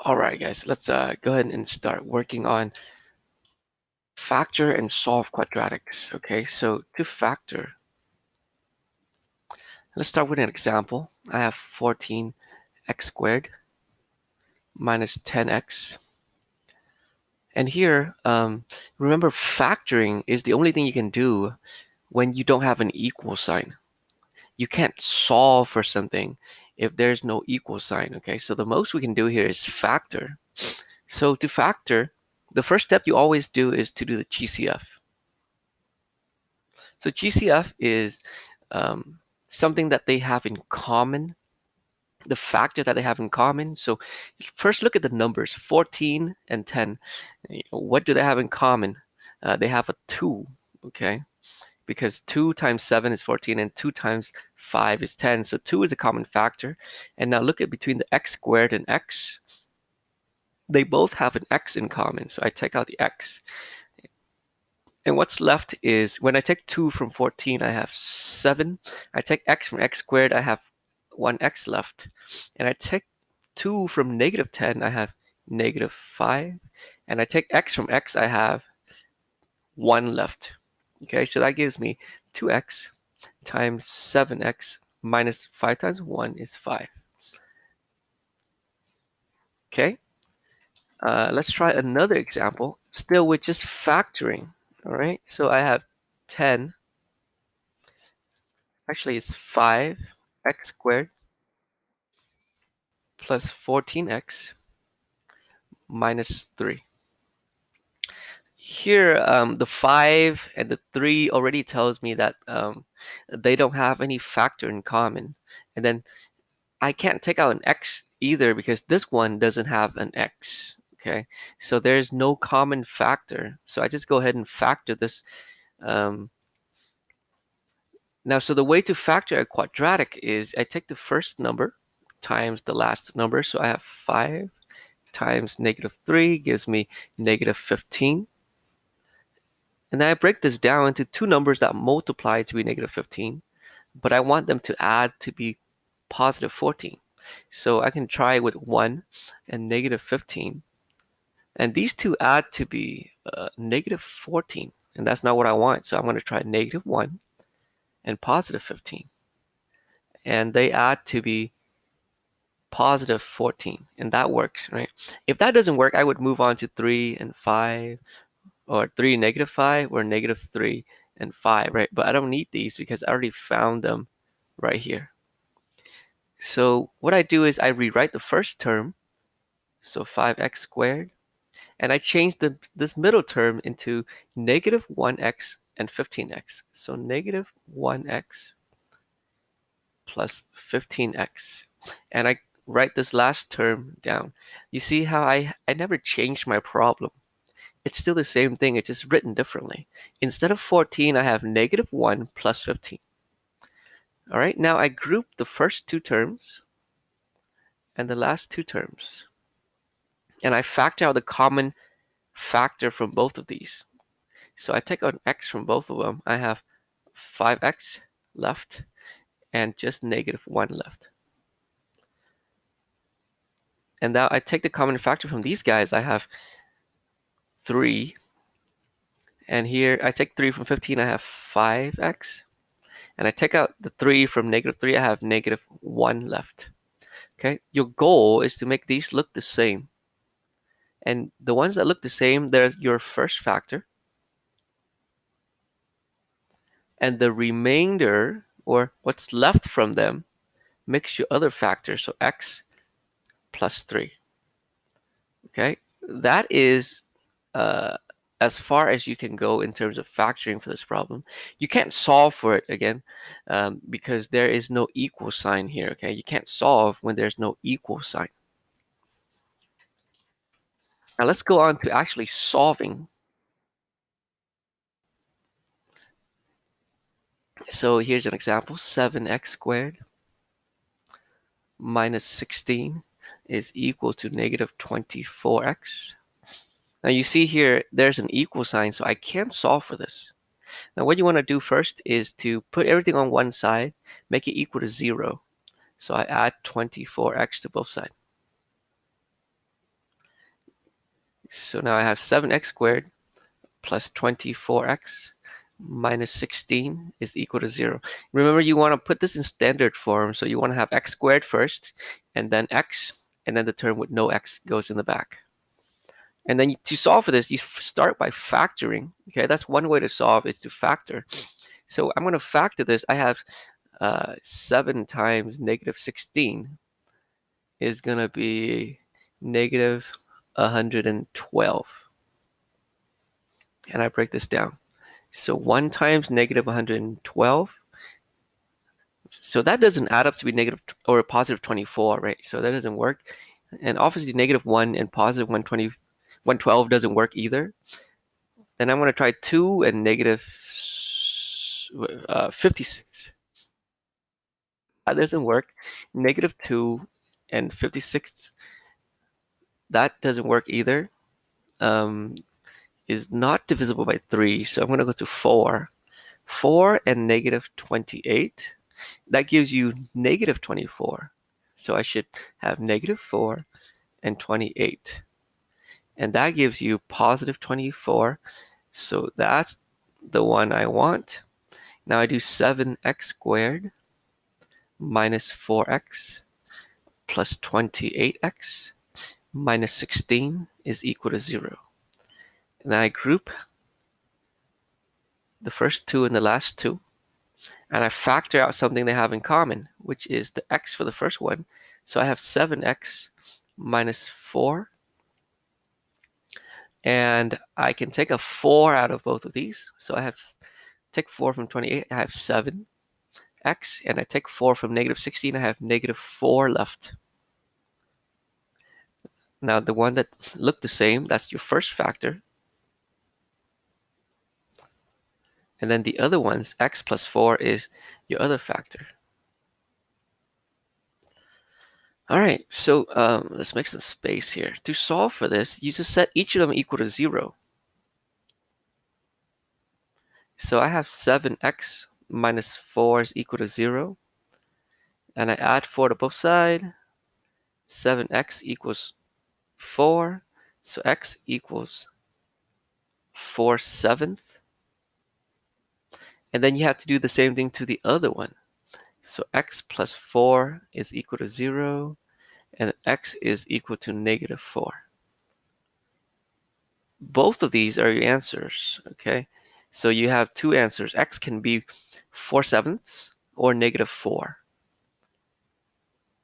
All right, guys, let's go ahead and start working on factor and solve quadratics. Okay, so to factor, let's start with an example. I have 14x squared minus 10x. And here, remember factoring is the only thing you can do when you don't have an equal sign. You can't solve for something if there's no equal sign, okay? So the most we can do here is factor. So to factor, the first step you always do is to do the GCF. So GCF is something that they have in common, the factor that they have in common. So first look at the numbers, 14 and 10. What do they have in common? They have a 2, okay? Because 2 times 7 is 14 and 2 times 5 is 10. So 2 is a common factor. And now look at between the x squared and x. They both have an x in common. So I take out the x. And what's left is when I take 2 from 14, I have 7. I take x from x squared, I have 1x left. And I take 2 from negative 10, I have negative 5. And I take x from x, I have 1 left. Okay, so that gives me 2x times 7x minus 5 times 1 is 5. Okay, let's try another example, still with just factoring. All right, so I have 10. Actually, it's 5x squared plus 14x minus 3. Here, the 5 and the 3 already tells me that they don't have any factor in common. And then I can't take out an x either because this one doesn't have an x. Okay, so there's no common factor. So I just go ahead and factor this. Now, so the way to factor a quadratic is I take the first number times the last number. So I have 5 times negative 3 gives me negative 15. And then I break this down into two numbers that multiply to be negative 15, but I want them to add to be positive 14. So I can try with 1 and negative 15. And these two add to be negative 14. And that's not what I want. So I'm going to try negative 1 and positive 15. And they add to be positive 14. And that works, right? If that doesn't work, I would move on to 3 and 5, or 3 negative 5, or negative 3 and 5, right? But I don't need these because I already found them right here. So what I do is I rewrite the first term, so 5x squared, and I change this middle term into negative 1x and 15x. So negative 1x plus 15x. And I write this last term down. You see how I never changed my problem. It's still the same thing, it's just written differently. Instead of 14, I have negative 1 plus 15. All right, now I group the first two terms and the last two terms. And I factor out the common factor from both of these. So I take out x from both of them. I have 5x left and just negative 1 left. And now I take the common factor from these guys. I have 3. And here I take 3 from 15. I have 5x. And I take out the 3 from negative 3. I have negative 1 left. Okay, your goal is to make these look the same. And the ones that look the same, they're your first factor. And the remainder, or what's left from them, makes your other factor. So x plus 3. Okay, that is as far as you can go in terms of factoring for this problem. You can't solve for it again because there is no equal sign here. Okay, you can't solve when there's no equal sign. Now let's go on to actually solving. So here's an example, 7x squared minus 16 is equal to negative 24x. Now you see here, there's an equal sign, so I can't solve for this. Now what you want to do first is to put everything on one side, make it equal to 0. So I add 24x to both sides. So now I have 7x squared plus 24x minus 16 is equal to 0. Remember, you want to put this in standard form. So you want to have x squared first, and then x, and then the term with no x goes in the back. And then to solve for this, you start by factoring. Okay, that's one way to solve, is to factor. So I'm going to factor this. I have 7 times negative 16 is going to be negative 112. And I break this down. So 1 times negative 112. So that doesn't add up to be negative or positive 24, right? So that doesn't work. And obviously negative 1 and positive 112 doesn't work either. Then I'm going to try 2 and negative 56. That doesn't work. Negative 2 and 56, that doesn't work either. Is not divisible by 3, so I'm going to go to 4. 4 and negative 28, that gives you negative 24. So I should have negative 4 and 28. And that gives you positive 24. So that's the one I want. Now I do 7x squared minus 4x plus 28x minus 16 is equal to 0. And then I group the first two and the last two, and I factor out something they have in common, which is the x for the first one. So I have 7x minus 4, and I can take a 4 out of both of these. So I have take 4 from 28, I have 7x, and I take 4 from negative 16, I have negative 4 left. Now the one that looked the same, that's your first factor. And then the other ones, x plus 4 is your other factor. All right, so let's make some space here. To solve for this, you just set each of them equal to 0. So I have 7x minus 4 is equal to 0. And I add 4 to both sides. 7x equals 4. So x equals 4/7. And then you have to do the same thing to the other one. So x plus 4 is equal to 0. And x is equal to negative 4. Both of these are your answers, okay? So you have two answers. X can be 4/7 or negative 4.